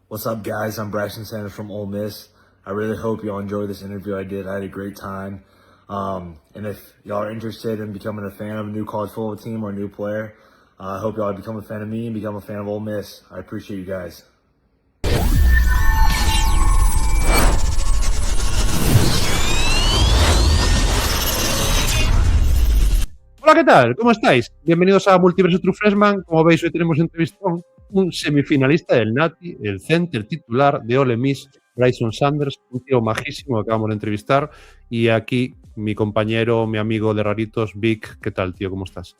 What's up, guys? I'm Brycen Sanders from Ole Miss. I really hope y'all enjoyed this interview I did. I had a great time. And if y'all are interested in becoming a fan of a new college football team or a new player, I hope y'all become a fan of me and become a fan of Ole Miss. I appreciate you guys. Hola, ¿qué tal? ¿Cómo estáis? Bienvenidos a Multiverso True Freshman. Como veis, hoy tenemos entrevistón un semifinalista del Nati, el center titular de Ole Miss, Brycen Sanders, un tío majísimo que acabamos de entrevistar. Y aquí mi compañero, mi amigo de raritos, Vic. ¿Qué tal, tío? ¿Cómo estás?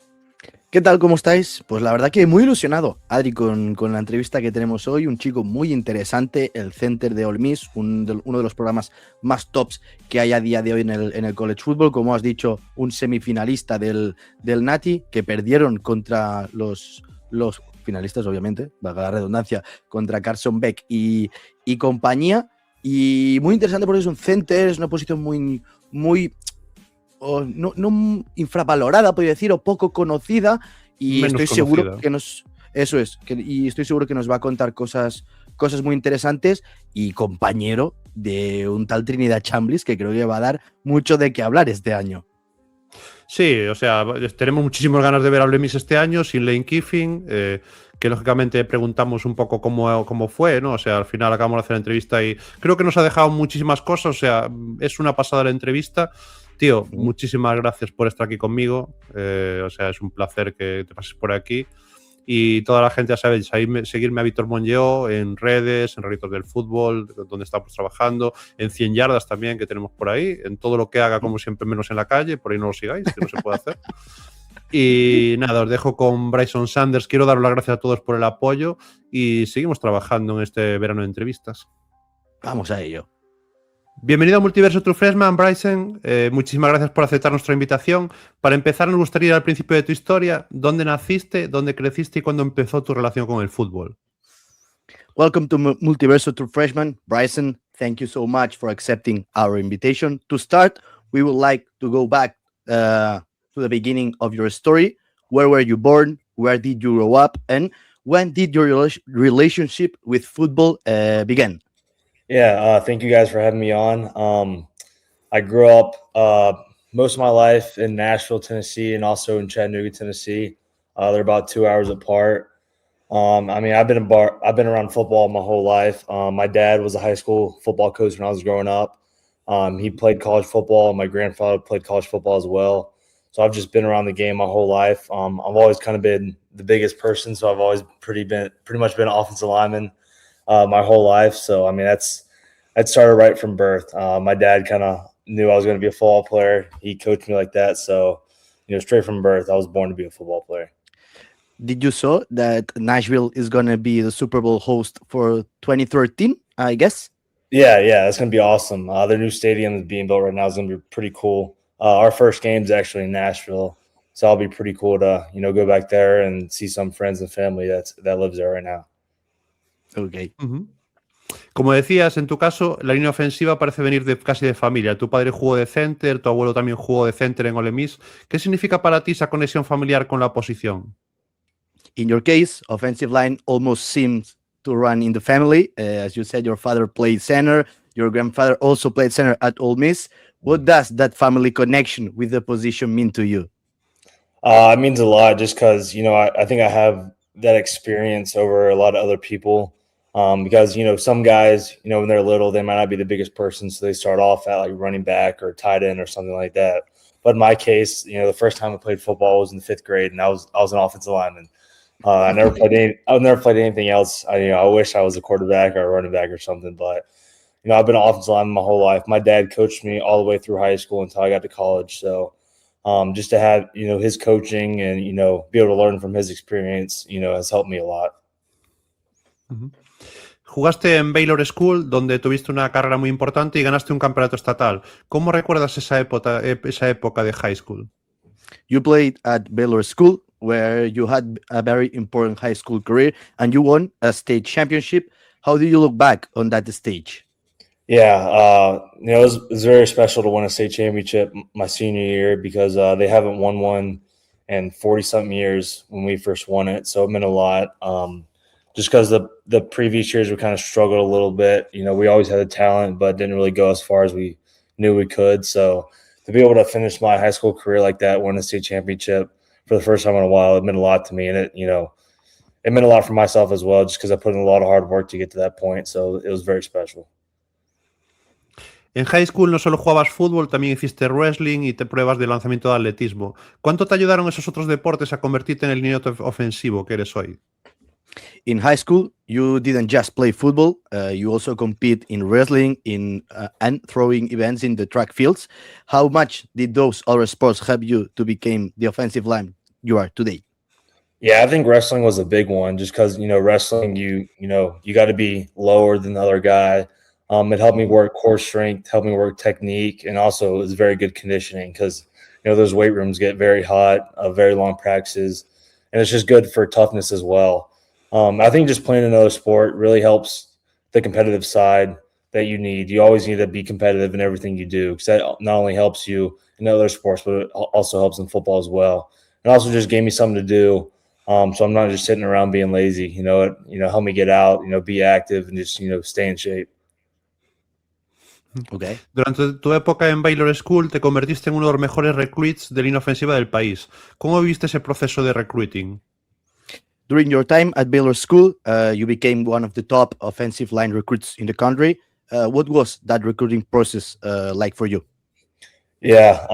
¿Qué tal? ¿Cómo estáis? Pues la verdad que muy ilusionado, Adri, con la entrevista que tenemos hoy. Un chico muy interesante, el center de Ole Miss, uno de los programas más tops que hay a día de hoy en el college football. Como has dicho, un semifinalista del Nati, que perdieron contra los finalistas, obviamente, valga la redundancia, contra Carson Beck y compañía. Y muy interesante porque es un center, es una posición muy no infravalorada, podría decir, o poco conocida, y Menos estoy conocida. seguro que estoy seguro que nos va a contar cosas muy interesantes, y compañero de un tal Trinidad Chamblis que creo que va a dar mucho de qué hablar este año. Sí, o sea, tenemos muchísimas ganas de ver a Ole Miss este año sin Lane Kiffin, que lógicamente preguntamos un poco cómo fue, ¿no? O sea, al final acabamos de hacer la entrevista y creo que nos ha dejado muchísimas cosas, o sea, es una pasada la entrevista. Tío, muchísimas gracias por estar aquí conmigo, o sea, es un placer que te pases por aquí. Y toda la gente, ya sabéis, seguirme a Víctor Monlleo en redes, en Raritos del Fútbol, donde estamos trabajando, en 100 yardas también que tenemos por ahí, en todo lo que haga, como siempre, menos en la calle, por ahí no lo sigáis, que no se puede hacer. Y nada, os dejo con Brycen Sanders. Quiero daros las gracias a todos por el apoyo y seguimos trabajando en este verano de entrevistas. Vamos a ello. Bienvenido a Multiverso True Freshman, Brycen. Muchísimas gracias por aceptar nuestra invitación. Para empezar, nos gustaría ir al principio de tu historia. ¿Dónde naciste, dónde creciste y cuándo empezó tu relación con el fútbol? Welcome to Multiverso True Freshman. Brycen, thank you so much for accepting our invitation. To start, we would like to go back to the beginning of your story. Where were you born? Where did you grow up? And when did your relationship with football begin? Yeah, thank you guys for having me on. I grew up most of my life in Nashville, Tennessee, and also in Chattanooga, Tennessee. They're about 2 hours apart. I mean, I've been around football my whole life. My dad was a high school football coach when I was growing up. He played college football, and my grandfather played college football as well. So I've just been around the game my whole life. I've always kind of been the biggest person, so I've always pretty much been an offensive lineman my whole life. So I mean, that started right from birth. My dad kind of knew I was going to be a football player. He coached me like that. So, straight from birth, I was born to be a football player. Did you saw that Nashville is going to be the Super Bowl host for 2013, I guess? Yeah, that's going to be awesome. Their new stadium is being built right now. It's going to be pretty cool. Our first game is actually in Nashville. So it'll be pretty cool to, go back there and see some friends and family that lives there right now. Okay. Uh-huh. Como decías, en tu caso, la línea ofensiva parece venir casi de familia. Tu padre jugó de center, tu abuelo también jugó de center en Ole Miss. ¿Qué significa para ti esa conexión familiar con la posición? In your case, offensive line almost seems to run in the family. As you said, your father played center. Your grandfather also played center at Ole Miss. What does that family connection with the position mean to you? It means a lot just because, I think I have that experience over a lot of other people. Because, some guys, when they're little, they might not be the biggest person. So they start off at like running back or tight end or something like that. But in my case, the first time I played football was in 5th grade, and I was an offensive lineman. I never played anything else. I wish I was a quarterback or a running back or something, but I've been an offensive lineman my whole life. My dad coached me all the way through high school until I got to college. So just to have, his coaching and, be able to learn from his experience, has helped me a lot. Uh-huh. Jugaste en Baylor School, donde tuviste una carrera muy importante y ganaste un campeonato estatal. ¿Cómo recuerdas esa época de high school? You played at Baylor School, where you had a very important high school career, and you won a state championship. How do you look back on that stage? Yeah, it was very special to win a state championship my senior year because they haven't won one in 40-something years when we first won it. So it meant a lot. just because the previous years we kind of struggled a little bit. We always had the talent, but didn't really go as far as we knew we could. So to be able to finish my high school career like that, win a state championship for the first time in a while, it meant a lot to me. And it meant a lot for myself as well, just because I put in a lot of hard work to get to that point. So it was very special. En high school no solo jugabas fútbol, también hiciste wrestling y te pruebas de lanzamiento de atletismo. ¿Cuánto te ayudaron esos otros deportes a convertirte en el niño ofensivo que eres hoy? In high school, you didn't just play football. You also compete in wrestling, and throwing events in the track fields. How much did those other sports help you to become the offensive line you are today? Yeah, I think wrestling was a big one, just because wrestling, you got to be lower than the other guy. It helped me work core strength, helped me work technique, and also it was very good conditioning because those weight rooms get very hot, very long practices, and it's just good for toughness as well. I think just playing another sport really helps the competitive side that you need. You always need to be competitive in everything you do, because that not only helps you in other sports, but it also helps in football as well. It also just gave me something to do. So I'm not just sitting around being lazy. It helped me get out, be active, and just stay in shape. Okay. Durante tu época en Baylor School te convertiste en uno de los mejores recruits de línea ofensiva del país. ¿Cómo viviste ese proceso de recruiting? During your time at Baylor School, you became one of the top offensive line recruits in the country. What was that recruiting process like for you? Yeah,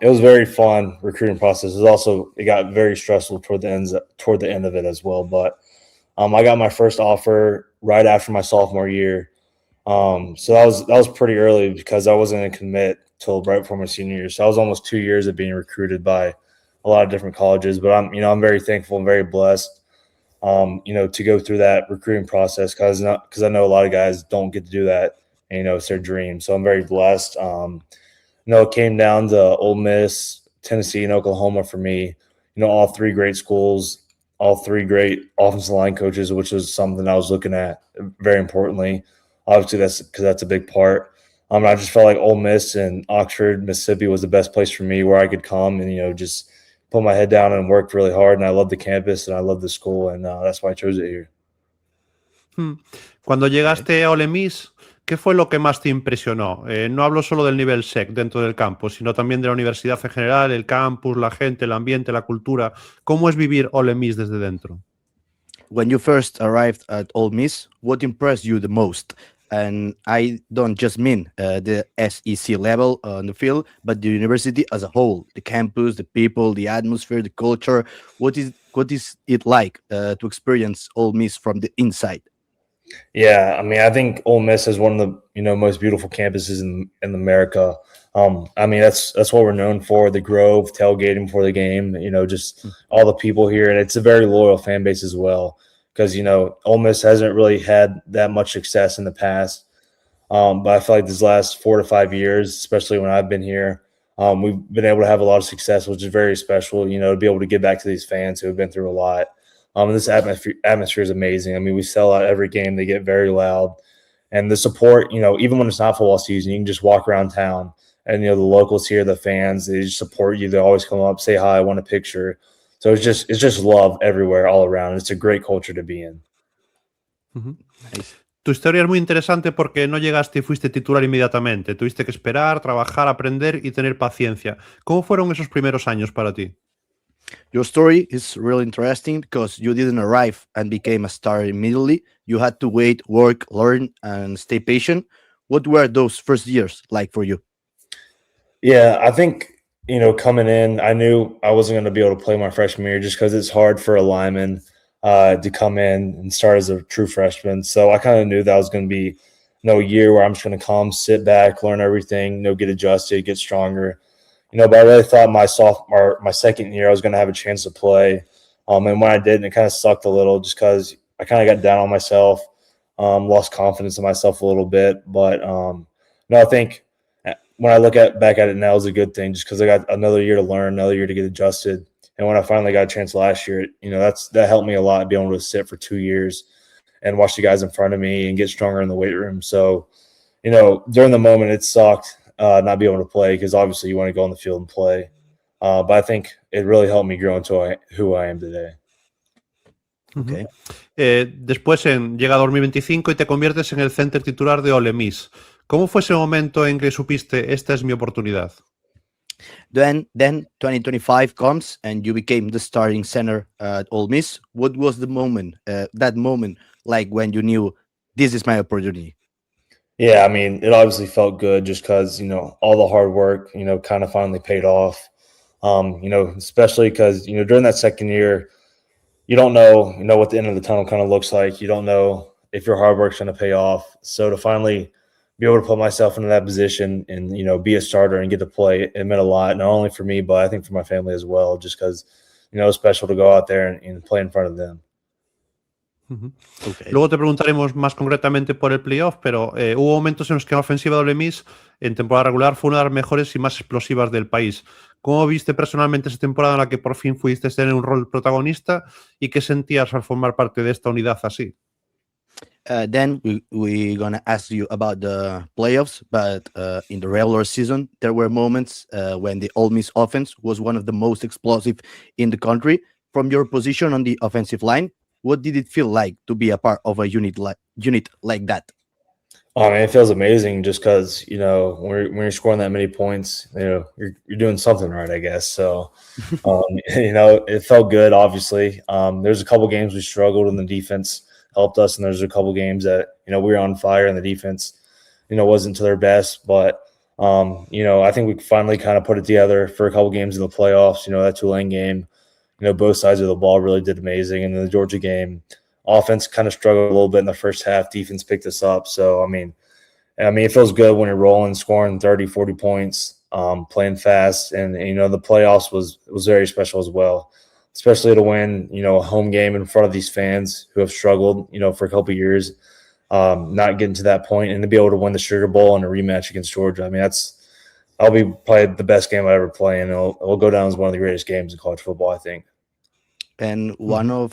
it was very fun recruiting process. It got very stressful toward the end of it as well. But I got my first offer right after my sophomore year. So that was pretty early because I wasn't going to commit till right before my senior year. So I was almost 2 years of being recruited by a lot of different colleges. But I'm very thankful and very blessed, to go through that recruiting process because I know a lot of guys don't get to do that. And, it's their dream. So I'm very blessed. It came down to Ole Miss, Tennessee, and Oklahoma for me. All three great schools, all three great offensive line coaches, which was something I was looking at very importantly. Obviously, that's a big part. I just felt like Ole Miss and Oxford, Mississippi was the best place for me where I could come and, just put my head down and work really hard. And I love the campus and I love the school, and that's why I chose it here. Cuando llegaste a Ole Miss, ¿qué fue lo que más te impresionó? No hablo solo del nivel SEC dentro del campus, sino también de la universidad en general, el campus, la gente, el ambiente, la cultura. ¿Cómo es vivir Ole Miss desde dentro? When you first arrived at Ole Miss, what impressed you the most? And I don't just mean the SEC level on the field, but the university as a whole, the campus, the people, the atmosphere, the culture. What is it like to experience Ole Miss from the inside? Yeah, I think Ole Miss is one of the most beautiful campuses in America. That's what we're known for: the Grove, tailgating before the game. Just all the people here, and it's a very loyal fan base as well. Because Ole Miss hasn't really had that much success in the past, but I feel like these last 4 to 5 years, especially when I've been here, we've been able to have a lot of success, which is very special. To be able to give back to these fans who have been through a lot. And this atmosphere is amazing. We sell out every game; they get very loud, and the support. Even when it's not football season, you can just walk around town, and the locals here, the fans, they just support you. They always come up, say hi, want a picture. So it's just love everywhere, all around. It's a great culture to be in. Nice. Tu historia es muy interesante porque no llegaste y fuiste titular inmediatamente. Tuviste que esperar, trabajar, aprender y tener paciencia. ¿Cómo fueron esos primeros años para ti? Your story is really interesting because you didn't arrive and became a star immediately. You had to wait, work, learn, and stay patient. What were those first years like for you? Yeah, I think, coming in, I knew I wasn't going to be able to play my freshman year just because it's hard for a lineman to come in and start as a true freshman. So I kind of knew that was going to be a year where I'm just going to come, sit back, learn everything, get adjusted, get stronger. But I really thought my second year I was going to have a chance to play. And when I didn't, it kind of sucked a little just because I kind of got down on myself, lost confidence in myself a little bit. But I think when I look back at it now, it's a good thing just because I got another year to learn, another year to get adjusted. And when I finally got a chance last year, that helped me a lot, being able to sit for 2 years and watch the guys in front of me and get stronger in the weight room. So, during the moment, it sucked not being able to play because obviously you want to go on the field and play. But I think it really helped me grow into who I am today. Okay. Después llega 2025 y te conviertes en el center titular de Ole Miss. ¿Cómo fue ese momento en que supiste, esta es mi oportunidad? Then 2025 comes and you became the starting center at Ole Miss. What was the moment, that moment, like when you knew this is my opportunity? Yeah, I mean, it obviously felt good just because, all the hard work, kind of finally paid off. Especially because, during that second year, you don't know, what the end of the tunnel kind of looks like. You don't know if your hard work's going to pay off. So to finally be able to put myself into that position and, be a starter and get to play, it meant a lot, not only for me, but I think for my family as well, just because, it's special to go out there and play in front of them. Okay. Luego te preguntaremos más concretamente por el playoff, pero hubo momentos en los que la ofensiva de Ole Miss en temporada regular fue una de las mejores y más explosivas del país. ¿Cómo viste personalmente esa temporada en la que por fin pudiste tener un rol protagonista y qué sentías al formar parte de esta unidad así? Then we're going to ask you about the playoffs, but in the regular season, there were moments when the Ole Miss offense was one of the most explosive in the country. From your position on the offensive line, what did it feel like to be a part of a unit like that? Oh man, it feels amazing just because, when you're scoring that many points, you're doing something right, I guess. So, it felt good, obviously. There's a couple games we struggled and the defense helped us. And there's a couple games that, we were on fire and the defense, wasn't to their best. But, I think we finally kind of put it together for a couple games in the playoffs. That Tulane game, both sides of the ball really did amazing. And then the Georgia game, offense kind of struggled a little bit in the first half. Defense picked us up. So, I mean, it feels good when you're rolling, scoring 30, 40 points, playing fast. And the playoffs was very special as well, especially to win, a home game in front of these fans who have struggled, for a couple of years, not getting to that point, and to be able to win the Sugar Bowl and a rematch against Georgia. I mean, that'll be probably the best game I ever play, and it'll go down as one of the greatest games in college football, I think. And one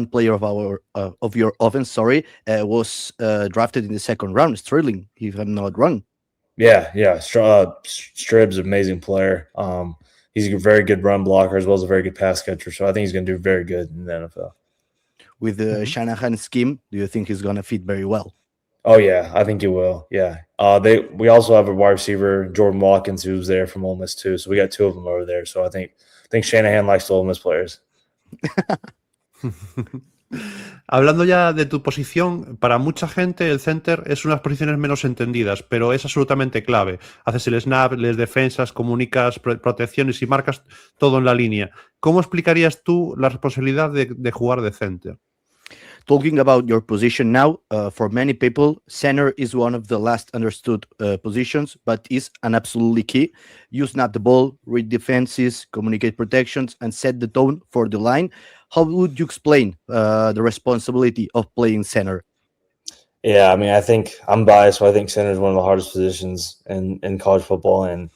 player of your offense, was drafted in the second round, Sterling, if I'm not wrong. Yeah. Strib's an amazing player. He's a very good run blocker as well as a very good pass catcher. So I think he's going to do very good in the NFL. With the Shanahan scheme, do you think he's going to fit very well? Oh yeah, I think he will. Yeah. We also have a wide receiver, Jordan Watkins, who's there from Ole Miss too. So we got two of them over there. So I think Shanahan likes the Ole Miss players. Hablando ya de tu posición, para mucha gente el center es una de las posiciones menos entendidas, pero es absolutamente clave. Haces el snap, les defensas, comunicas protecciones y marcas todo en la línea. ¿Cómo explicarías tú la responsabilidad de jugar de center? Talking about your position now, for many people, center is one of the last understood positions, but is an absolutely key. You snap the ball, read defenses, communicate protections, and set the tone for the line. How would you explain the responsibility of playing center? Yeah, I mean, I think I'm biased, but I think center is one of the hardest positions in college football, and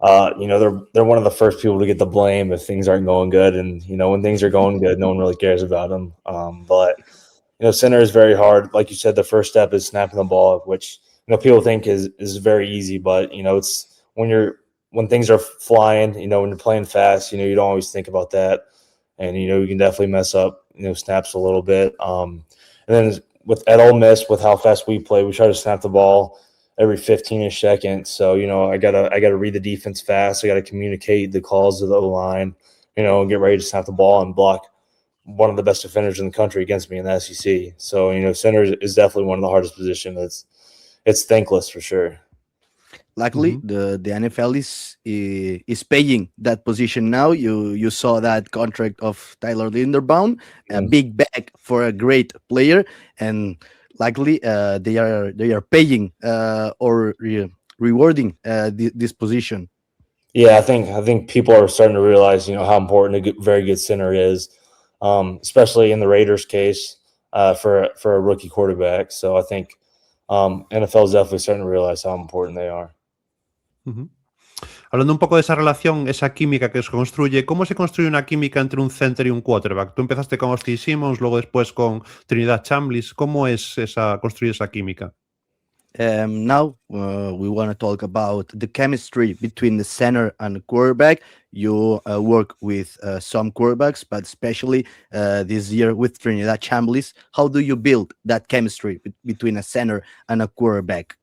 they're one of the first people to get the blame if things aren't going good, and when things are going good, no one really cares about them. But center is very hard. Like you said, the first step is snapping the ball, which people think is very easy, but it's when things are flying, when you're playing fast, you don't always think about that, and you can definitely mess up snaps a little bit. And then at Ole Miss, with how fast we play, we try to snap the ball every 15-ish seconds. So, I gotta read the defense fast. I gotta communicate the calls to the O-line, and get ready to snap the ball and block one of the best defenders in the country against me in the SEC. So, center is definitely one of the hardest positions. It's thankless for sure. Luckily, the NFL is paying that position now. You saw that contract of Tyler Linderbaum, a big bag for a great player, and luckily they are paying or rewarding this position. Yeah, I think people are starting to realize how important a very good center is, especially in the Raiders' case for a rookie quarterback. So I think NFL is definitely starting to realize how important they are. Hablando un poco de esa relación, esa química que se construye, ¿cómo se construye una química entre un center y un quarterback? Tú empezaste con Austin Simmons, luego después con Trinidad Chambliss. ¿Cómo es construir esa química? Now we want to talk about the chemistry between the center and the quarterback. You work with some quarterbacks, but especially this year with Trinidad Chambliss. How do you build that chemistry between a center and a quarterback?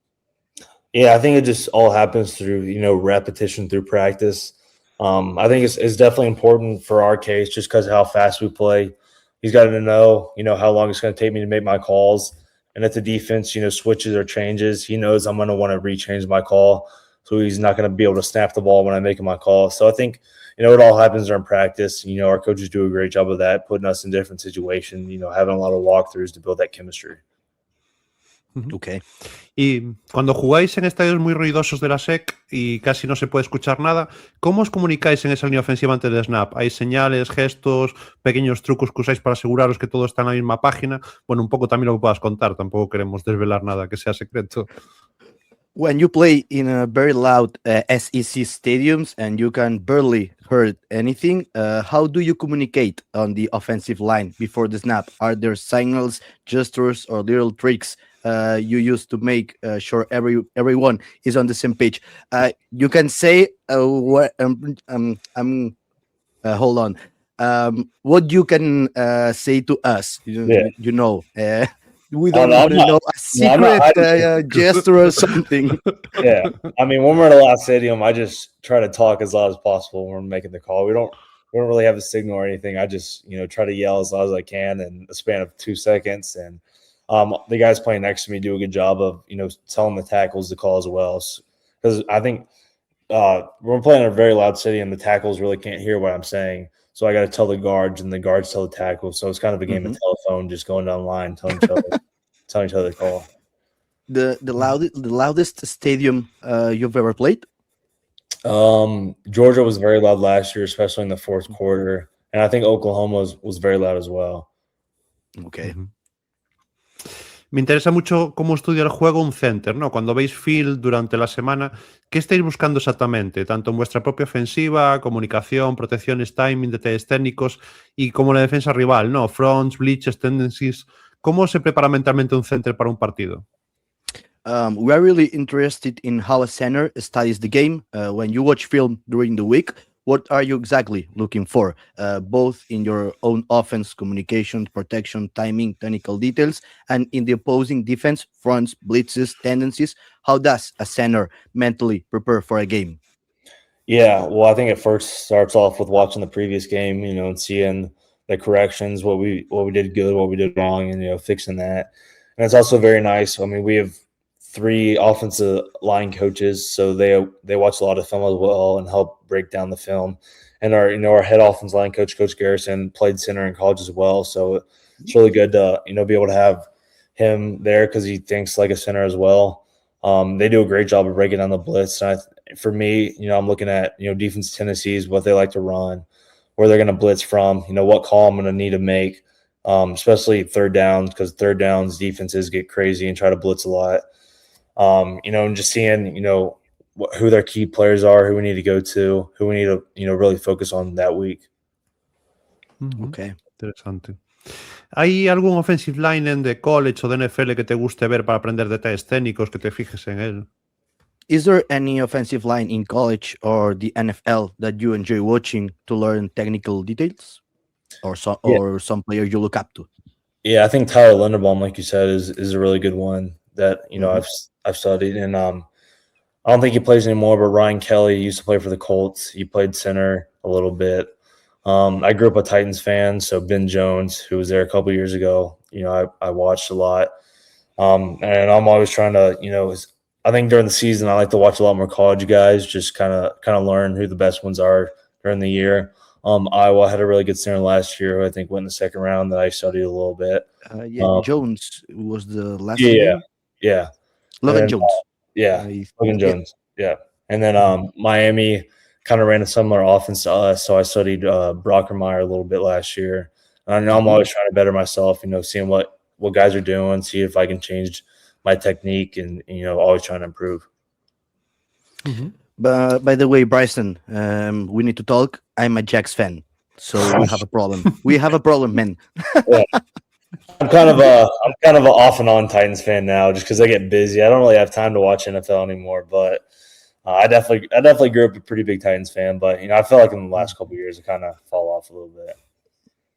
Yeah, I think it just all happens through, repetition through practice. I think it's definitely important for our case just because of how fast we play. He's got to know, how long it's going to take me to make my calls. And if the defense, switches or changes, he knows I'm going to want to rechange my call. So he's not going to be able to snap the ball when I'm making my call. So I think, it all happens during practice. Our coaches do a great job of that, putting us in different situations, having a lot of walkthroughs to build that chemistry. Okay. Y cuando jugáis en estadios muy ruidosos de la SEC y casi no se puede escuchar nada, ¿cómo os comunicáis en esa línea ofensiva antes del snap? ¿Hay señales, gestos, pequeños trucos que usáis para aseguraros que todo está en la misma página? Bueno, un poco también lo que puedas contar, tampoco queremos desvelar nada que sea secreto. When you play in a very loud SEC stadiums and you can barely hear anything, how do you communicate on the offensive line before the snap? Are there signals, gestures, or little tricks you use to make sure everyone is on the same page? You can say what hold on. What you can say to us, we don't want to know a secret gesture or something. Yeah. I mean, when we're in a loud stadium, I just try to talk as loud as possible when we're making the call. We don't really have a signal or anything. I just, try to yell as loud as I can in a span of 2 seconds. And the guys playing next to me do a good job of, telling the tackles to call as well. Because I think when we're playing in a very loud stadium, the tackles really can't hear what I'm saying. So I got to tell the guards, and the guards tell the tackles. So it's kind of a game of telephone, just going down the line, telling each other to call. The loudest stadium you've ever played? Georgia was very loud last year, especially in the fourth quarter, and I think Oklahoma was very loud as well. Okay. Me interesa mucho cómo estudia el juego un center, ¿no? Cuando veis film durante la semana, ¿qué estáis buscando exactamente? Tanto en vuestra propia ofensiva, comunicación, protecciones, timing, detalles técnicos y como la defensa rival, ¿no? Fronts, bleaches, tendencies. ¿Cómo se prepara mentalmente un center para un partido? We are really interested in how a center studies the game. When you watch film during the week, what are you exactly looking for, both in your own offense, communication, protection, timing, technical details, and in the opposing defense, fronts, blitzes, tendencies? How does a center mentally prepare for a game? Yeah, well, I think it first starts off with watching the previous game, and seeing the corrections, what we did good, what we did wrong, and fixing that. And it's also very nice. I mean, we have 3 offensive line coaches, so they watch a lot of film as well and help break down the film. And our head offensive line coach, Coach Garrison, played center in college as well, so it's really good to be able to have him there because he thinks like a center as well. They do a great job of breaking down the blitz. And for me, I'm looking at defense tendencies, what they like to run, where they're going to blitz from, what call I'm going to need to make, especially third downs, because third downs defenses get crazy and try to blitz a lot. And just seeing, who their key players are, who we need to go to, who we need to, really focus on that week. Okay. Interesante. ¿Hay algún offensive lineman de college o de NFL que te guste ver para aprender detalles técnicos, que te fijes en él? Is there any offensive line in college or the NFL that you enjoy watching to learn technical details, or some player you look up to? Yeah, I think Tyler Linderbaum, like you said, is a really good one that I've studied, and I don't think he plays anymore. But Ryan Kelly used to play for the Colts. He played center a little bit. I grew up a Titans fan, so Ben Jones, who was there a couple years ago, I watched a lot. And I'm always trying to, I think during the season I like to watch a lot more college guys, just kind of learn who the best ones are during the year. Iowa had a really good center last year who I think went in the second round that I studied a little bit. Jones was the last name. Yeah. Logan Jones. Logan Jones. Yeah. And then Miami kind of ran a similar offense to us, so I studied Brockermeyer a little bit last year. And I know I'm always trying to better myself, seeing what guys are doing, see if I can change my technique, and always trying to improve. But by the way, Brycen, we need to talk. I'm a Jags fan, so we have a problem. We have a problem, man. I'm kind of a off and on Titans fan now, just because I get busy. I don't really have time to watch NFL anymore, but I definitely grew up a pretty big Titans fan. But I feel like in the last couple of years, it kind of fall off a little bit.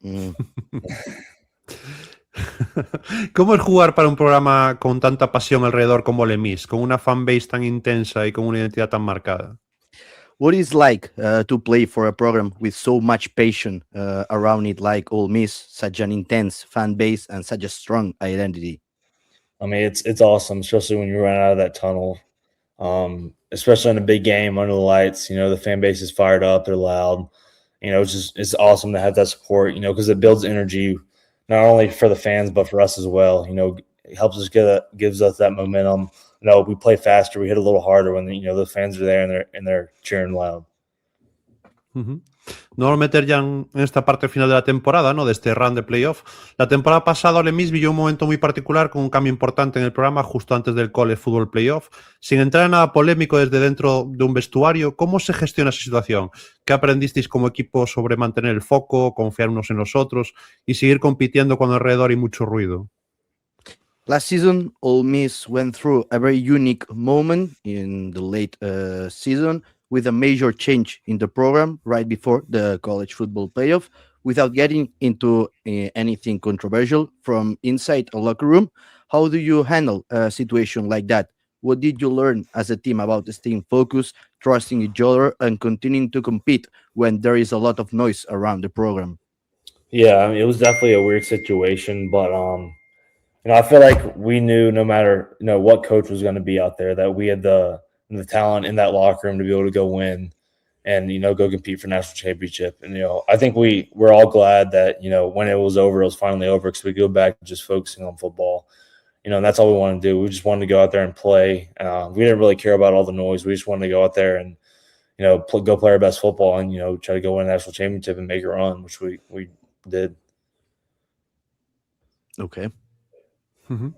Mm. ¿Cómo es jugar para un programa con tanta pasión alrededor como Ole Miss, con una fanbase tan intensa y con una identidad tan marcada? What is like to play for a program with so much passion around it, like Ole Miss, such an intense fan base and such a strong identity? I mean, it's awesome, especially when you run out of that tunnel. Especially in a big game under the lights. The fan base is fired up, they're loud. It's awesome to have that support. Because it builds energy not only for the fans but for us as well. It helps us gives us that momentum. We play faster, we hit a little harder when the fans are there and they're cheering loud. Ujú. No vamos a meter ya en esta parte final de la temporada, ¿no? De este run de playoff. La temporada pasada Ole Miss vivió un momento muy particular con un cambio importante en el programa justo antes del college football playoff. Sin entrar en nada polémico desde dentro de un vestuario, ¿cómo se gestiona esa situación? ¿Qué aprendisteis como equipo sobre mantener el foco, confiar unos en los otros y seguir compitiendo cuando alrededor hay mucho ruido? Last season, Ole Miss went through a very unique moment in the late season with a major change in the program right before the college football playoff. Without getting into anything controversial from inside a locker room, how do you handle a situation like that? What did you learn as a team about staying focused, trusting each other, and continuing to compete when there is a lot of noise around the program? Yeah, I mean, it was definitely a weird situation, but I feel like we knew no matter what coach was going to be out there that we had the talent in that locker room to be able to go win and go compete for national championship. And I think we're all glad that when it was over, it was finally over because we go back to just focusing on football. And that's all we wanted to do. We just wanted to go out there and play. We didn't really care about all the noise. We just wanted to go out there and go play our best football and try to go win a national championship and make a run, which we did. Okay. Ujú.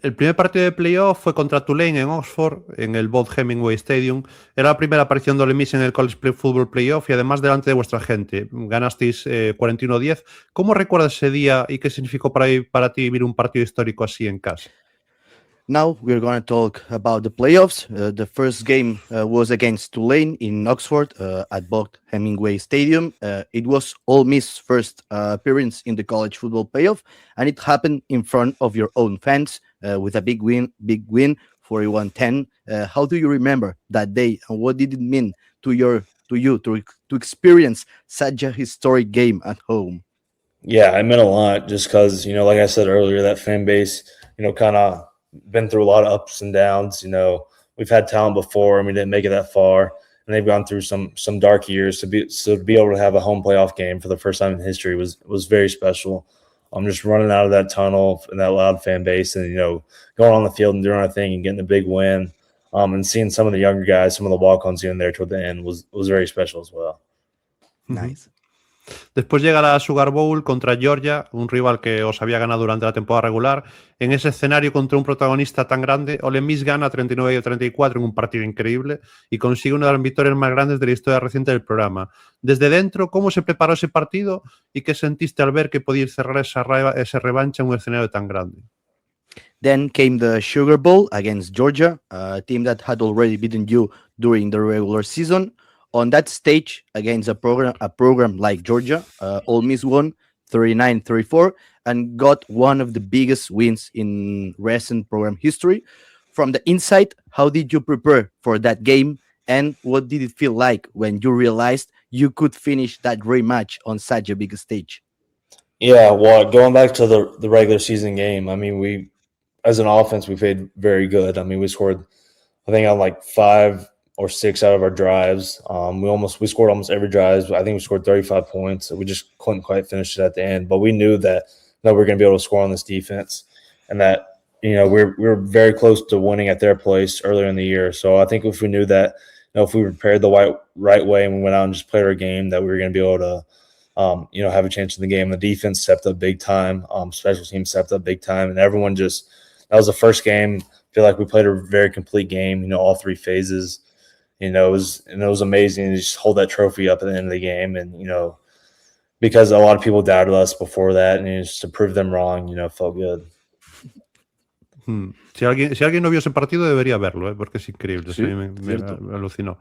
El primer partido de playoff fue contra Tulane en Oxford, en el Bob Hemingway Stadium. Era la primera aparición de Ole Miss en el College Football Playoff y además delante de vuestra gente. Ganasteis 41-10. ¿Cómo recuerdas ese día y qué significó para ti vivir un partido histórico así en casa? Now we're going to talk about the playoffs. The first game was against Tulane in Oxford at Bob Hemingway Stadium. It was Ole Miss' first appearance in the college football playoff, and it happened in front of your own fans with a big win, 41-10. How do you remember that day, and what did it mean to you to experience such a historic game at home? Yeah, it meant a lot just because, like I said earlier, that fan base, kind of been through a lot of ups and downs. We've had talent before and we didn't make it that far. And they've gone through some dark years. To be able to have a home playoff game for the first time in history was very special. I'm just running out of that tunnel and that loud fan base and, going on the field and doing our thing and getting a big win. And seeing some of the younger guys, some of the walk-ons in there toward the end was very special as well. Nice. Después llega la Sugar Bowl contra Georgia, un rival que os había ganado durante la temporada regular. En ese escenario contra un protagonista tan grande, Ole Miss gana 39-34 en un partido increíble y consigue una de las victorias más grandes de la historia reciente del programa. Desde dentro, ¿cómo se preparó ese partido y qué sentiste al ver que podíais cerrar esa revancha en un escenario tan grande? Then came the Sugar Bowl against Georgia, a team that had already beaten you during the regular season. On that stage, against a program like Georgia, Ole Miss won 39-34 and got one of the biggest wins in recent program history. From the inside, how did you prepare for that game, and what did it feel like when you realized you could finish that great match on such a big stage? Yeah, well, going back to the regular season game, I mean, we as an offense, we played very good. I mean, we scored, I think, on like 5 or 6 out of our drives. We scored almost every drive. I think we scored 35 points. We just couldn't quite finish it at the end. But we knew that we were going to be able to score on this defense, and that we were very close to winning at their place earlier in the year. So I think if we knew that, if we prepared the right way and we went out and just played our game, that we were going to be able to, have a chance in the game. The defense stepped up big time. Special teams stepped up big time, and everyone just. That was the first game. I feel like we played a very complete game. All 3 phases. It was amazing to just hold that trophy up at the end of the game and, because a lot of people doubted us before that, and just to prove them wrong, felt good. Si alguien no vio ese partido debería verlo, porque es increíble. Sí, a mí me cierto. alucinó.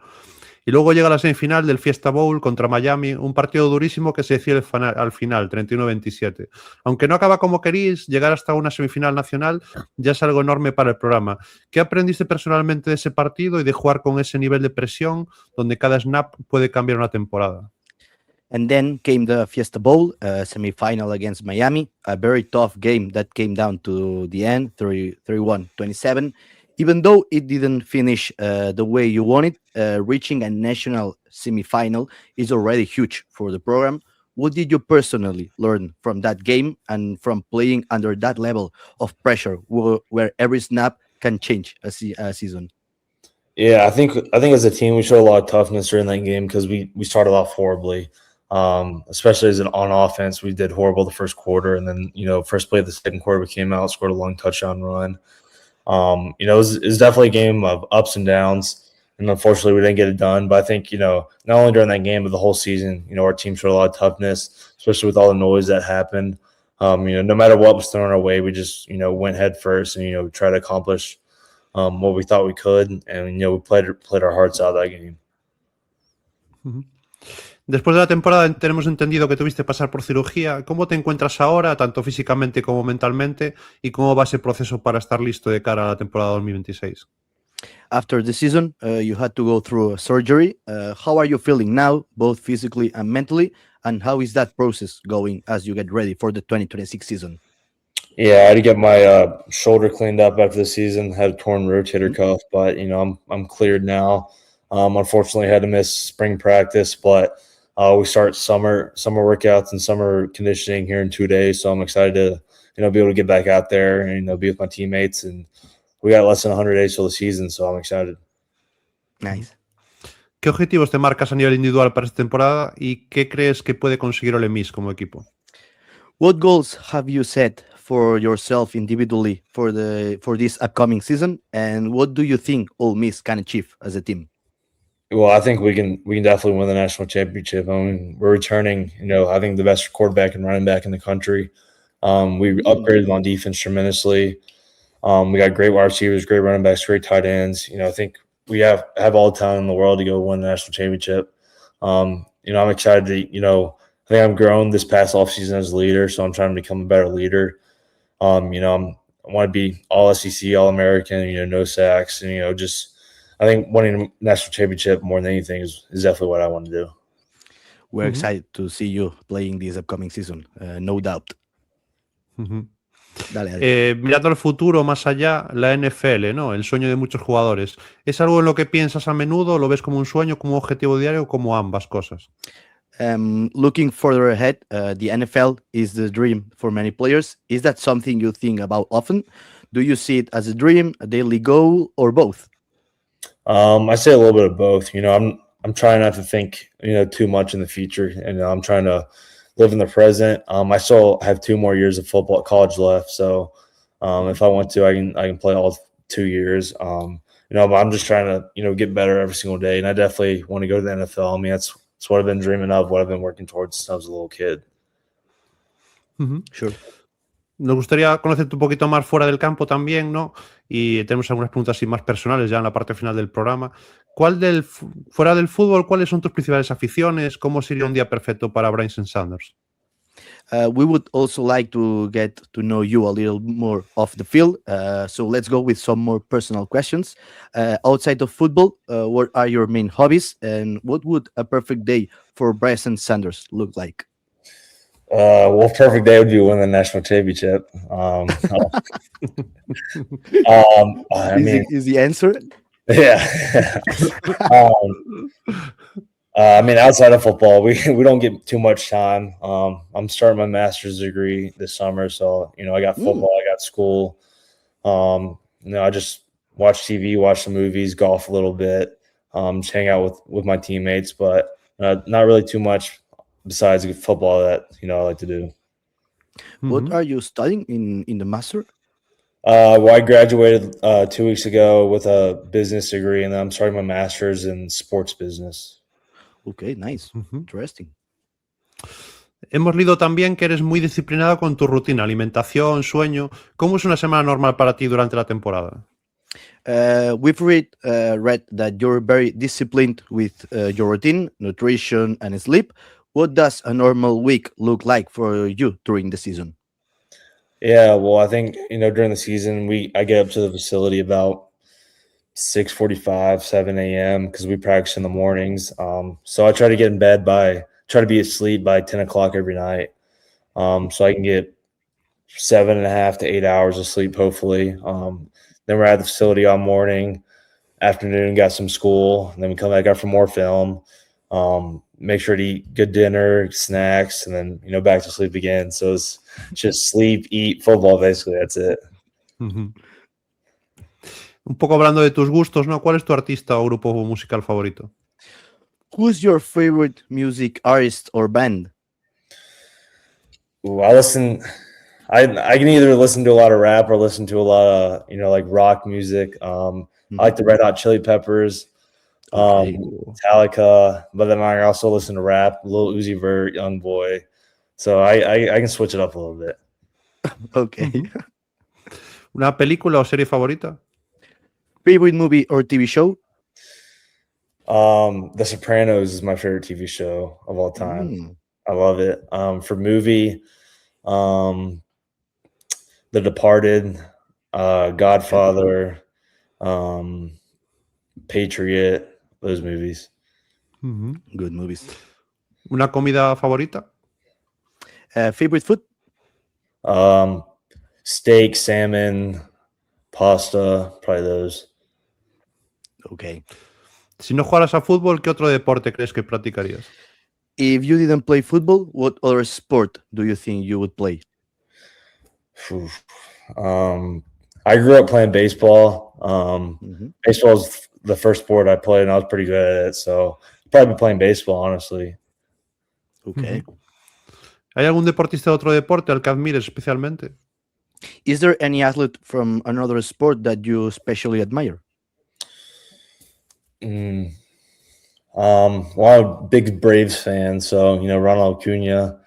Y luego llega la semifinal del Fiesta Bowl contra Miami, un partido durísimo que se decide al final, 31-27. Aunque no acaba como queréis, llegar hasta una semifinal nacional ya es algo enorme para el programa. ¿Qué aprendiste personalmente de ese partido y de jugar con ese nivel de presión donde cada snap puede cambiar una temporada? And then came the Fiesta Bowl semifinal against Miami, a very tough game that came down to the end, 31-27. Even though it didn't finish the way you wanted, reaching a national semifinal is already huge for the program. What did you personally learn from that game and from playing under that level of pressure where every snap can change a season? Yeah, I think as a team we showed a lot of toughness during that game because we started off horribly. Especially on offense, we did horrible the first quarter, and then first play of the second quarter we came out, scored a long touchdown run. It was definitely a game of ups and downs, and unfortunately we didn't get it done. But I think not only during that game but the whole season, our team showed a lot of toughness, especially with all the noise that happened. No matter what was thrown our way, we just went head first and tried to accomplish what we thought we could, and we played our hearts out of that game. Uh-huh. Después de la temporada tenemos entendido que tuviste que pasar por cirugía. ¿Cómo te encuentras ahora, tanto físicamente como mentalmente? ¿Y cómo va ese proceso para estar listo de cara a la temporada 2026? After the season, you had to go through a surgery. How are you feeling now, both physically and mentally? And how is that process going as you get ready for the 2026 season? Yeah, I had to get my shoulder cleaned up after the season. Had a torn rotator cuff, but I'm cleared now. Unfortunately, I had to miss spring practice, but we start summer workouts and summer conditioning here in 2 days. So I'm excited to be able to get back out there and be with my teammates. And we got less than 100 days till the season, so I'm excited. Nice. ¿Qué objetivos te marcas a nivel individual para esta temporada y qué crees que puede conseguir Ole Miss como equipo? What goals have you set for yourself individually for this upcoming season, and what do you think Ole Miss can achieve as a team? Well, I think we can definitely win the national championship. I mean, we're returning, I think the best quarterback and running back in the country. We upgraded on defense tremendously. We got great wide receivers, great running backs, great tight ends. I think we have all the talent in the world to go win the national championship. I'm excited to, I think I've grown this past offseason as a leader, so I'm trying to become a better leader. I want to be all SEC, all American, no sacks, and just I think winning a national championship more than anything is definitely what I want to do. We're excited to see you playing this upcoming season, no doubt. Dale. Mirando al futuro, más allá, la NFL, ¿no? El sueño de muchos jugadores. ¿Es algo en lo que piensas a menudo? ¿Lo ves como un sueño, como un objetivo diario o como ambas cosas? Looking further ahead, the NFL is the dream for many players. Is that something you think about often? Do you see it as a dream, a daily goal, or both? I say a little bit of both. I'm trying not to think, too much in the future, and I'm trying to live in the present. I still have 2 more years of college left, so if I want to, I can play all 2 years. But I'm just trying to get better every single day, and I definitely want to go to the NFL. I mean, that's what I've been dreaming of, what I've been working towards since I was a little kid. Sure. Nos gustaría conocerte un poquito más fuera del campo también, ¿no? Y tenemos algunas preguntas así más personales ya en la parte final del programa. Fuera del fútbol, ¿cuáles son tus principales aficiones? ¿Cómo sería un día perfecto para Brycen Sanders? We would also like to get to know you a little more off the field. So let's go with some more personal questions. Outside of football, what are your main hobbies, and what would a perfect day for Brycen Sanders look like? Well, perfect day would be win the national championship. Is the answer? Yeah. I mean, outside of football, we don't get too much time. I'm starting my master's degree this summer, so I got football, I got school. I just watch TV, watch some movies, golf a little bit, just hang out with my teammates, but not really too much besides football that I like to do. What are you studying in the master? Well, I graduated 2 weeks ago with a business degree, and then I'm starting my master's in sports business. Okay, nice. Interesting. Hemos leído también que eres muy disciplinado con tu rutina, alimentación, sueño. ¿Cómo es una semana normal para ti durante la temporada? We've read that you're very disciplined with your routine, nutrition, and sleep. What does a normal week look like for you during the season? Yeah, well, I think during the season I get up to the facility about 6:45, 7 a.m. because we practice in the mornings. So I try to get in bed try to be asleep by 10 o'clock every night. So I can get 7.5 to 8 hours of sleep, hopefully. Then we're at the facility all morning, afternoon, got some school, and then we come back out for more film. Make sure to eat good dinner, snacks, and then, back to sleep again. So it's just sleep, eat, football, basically. That's it. Ujú. Un poco hablando de tus gustos, ¿no? ¿Cuál es tu artista o grupo musical favorito? Who's your favorite music artist or band? Ooh, I can either listen to a lot of rap or listen to a lot of, like rock music. I like the Red Hot Chili Peppers, Okay. Metallica, but then I also listen to rap, Lil Uzi Vert, Young Boy. So I can switch it up a little bit. Okay. ¿Una película o serie favorita? Favorite movie or TV show? The Sopranos is my favorite TV show of all time. Mm. I love it. For movie, The Departed, Godfather, Patriot, those movies. Ujú. Good movies. ¿Una comida favorita? Favorite food? Steak, salmon, pasta, probably those. Okay. Si no jugaras a fútbol, ¿qué otro deporte crees que practicarías? If you didn't play football, what other sport do you think you would play? Oof. I grew up playing baseball. Baseball is the first sport I played, and I was pretty good at it. So probably playing baseball, honestly. Okay. Ujú. ¿Hay algún deportista de otro deporte al que admires especialmente? Is there any athlete from another sport that you especially admire? Well, I'm a big Braves fan, so Ronald Acuna,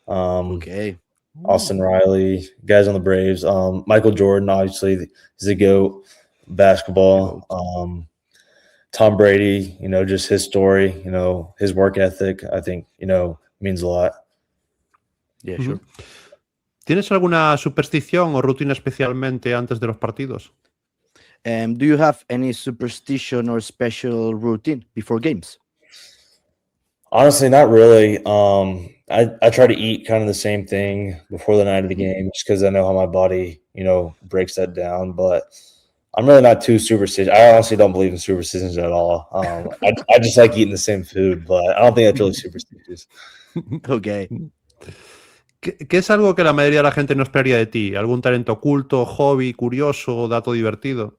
Okay. Austin Riley, guys on the Braves. Michael Jordan, obviously, is a GOAT. Basketball. Tom Brady, just his story, his work ethic, I think, means a lot. Yeah, Ujú. sure. ¿Tienes alguna superstición o rutina especialmente antes de los partidos? Do you have any superstition or special routine before games? Honestly, not really. I try to eat kind of the same thing before the night of the game just because I know how my body, breaks that down. But I'm really not too superstitious. I honestly don't believe in superstitions at all. I just like eating the same food, but I don't think that's really superstitious. Okay. ¿Qué es algo que la mayoría de la gente no esperaría de ti? ¿Algún talento oculto, hobby, curioso, dato divertido?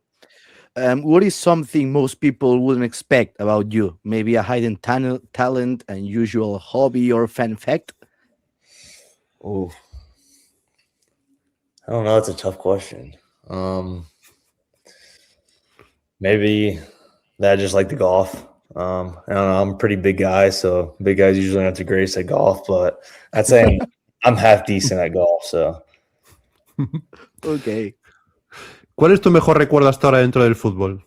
What is something most people wouldn't expect about you? Maybe a hidden talent, unusual hobby, or fun fact? Ooh. I don't know. That's a tough question. Maybe that I just like to golf. I don't know. I'm a pretty big guy, so big guys usually not too great at golf, but I'd say I'm half decent at golf. So Okay. ¿Cuál es tu mejor recuerdo hasta ahora dentro del fútbol?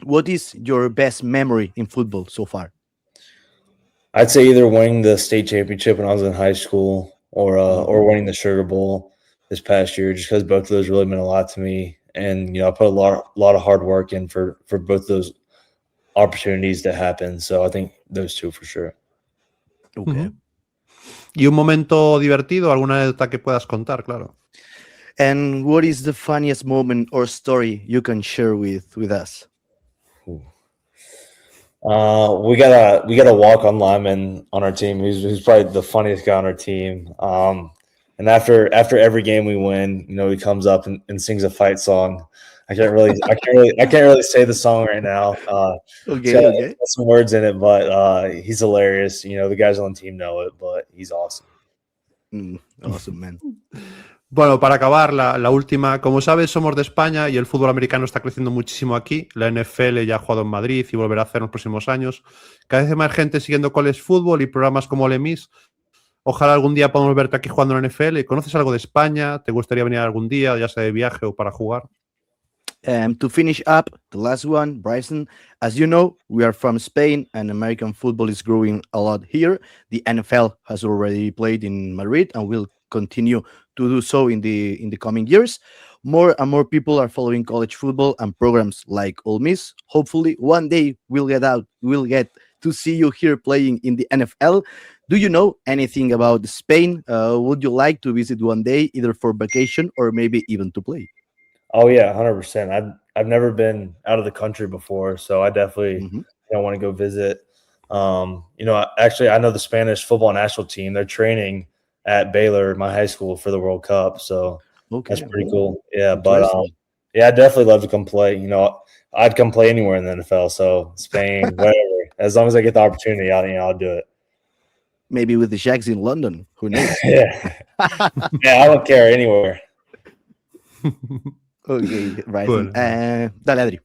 What is your best memory in football so far? I'd say either winning the state championship when I was in high school or winning the Sugar Bowl this past year, just because both of those really meant a lot to me. And, I put a lot of hard work in for both those opportunities to happen. So I think those two for sure. Okay. Ujú. ¿Y un momento divertido, alguna anécdota que puedas contar, claro? And what is the funniest moment or story you can share with us? We got a walk-on lineman on our team who's probably the funniest guy on our team. And after every game we win, he comes up and sings a fight song. I can't really say the song right now. It's got some words in it, but he's hilarious. The guys on the team know it, but he's awesome. Awesome, man. Bueno, para acabar, la última. Como sabes, somos de España y el fútbol americano está creciendo muchísimo aquí. La NFL ya ha jugado en Madrid y volverá a hacer en los próximos años. Cada vez hay más gente siguiendo college fútbol y programas como Ole Miss. Ojalá algún día podamos verte aquí jugando en la NFL. ¿Conoces algo de España? ¿Te gustaría venir algún día, ya sea de viaje o para jugar? To finish up, the last one, Brycen, as you know, we are from Spain and American football is growing a lot here. The NFL has already played in Madrid and will continue to do so in the coming years. More and more people are following college football and programs like Ole Miss. Hopefully, one day we'll get to see you here playing in the NFL. Do you know anything about Spain? Would you like to visit one day, either for vacation or maybe even to play? Oh yeah, 100%. I've never been out of the country before, so I definitely want to go visit. Actually, I know the Spanish football national team. They're training at Baylor, my high school, for the World Cup. So that's pretty cool. Yeah, but yeah, I'd definitely love to come play. I'd come play anywhere in the NFL. So Spain, whatever. As long as I get the opportunity, I'll do it. Maybe with the Jags in London. Who knows? Yeah, I don't care anywhere. Ok, Brycen. Cool. Dale, Adri.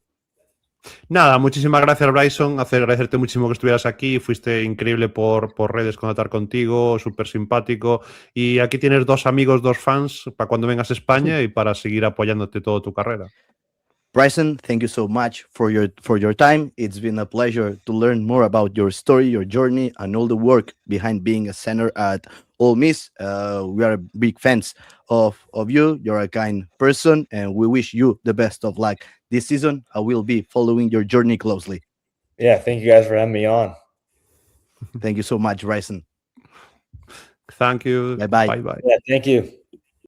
Nada, muchísimas gracias, Bryson. Agradecerte muchísimo que estuvieras aquí. Fuiste increíble por redes contactar contigo, súper simpático. Y aquí tienes 2 amigos, 2 fans para cuando vengas a España y para seguir apoyándote toda tu carrera. Brycen, thank you so much for your time. It's been a pleasure to learn more about your story, your journey, and all the work behind being a center at Ole Miss. We are big fans of you. You're a kind person, and we wish you the best of luck this season. I will be following your journey closely. Yeah, thank you guys for having me on. Thank you so much, Brycen. Thank you. Bye-bye. Bye-bye. Yeah, thank you.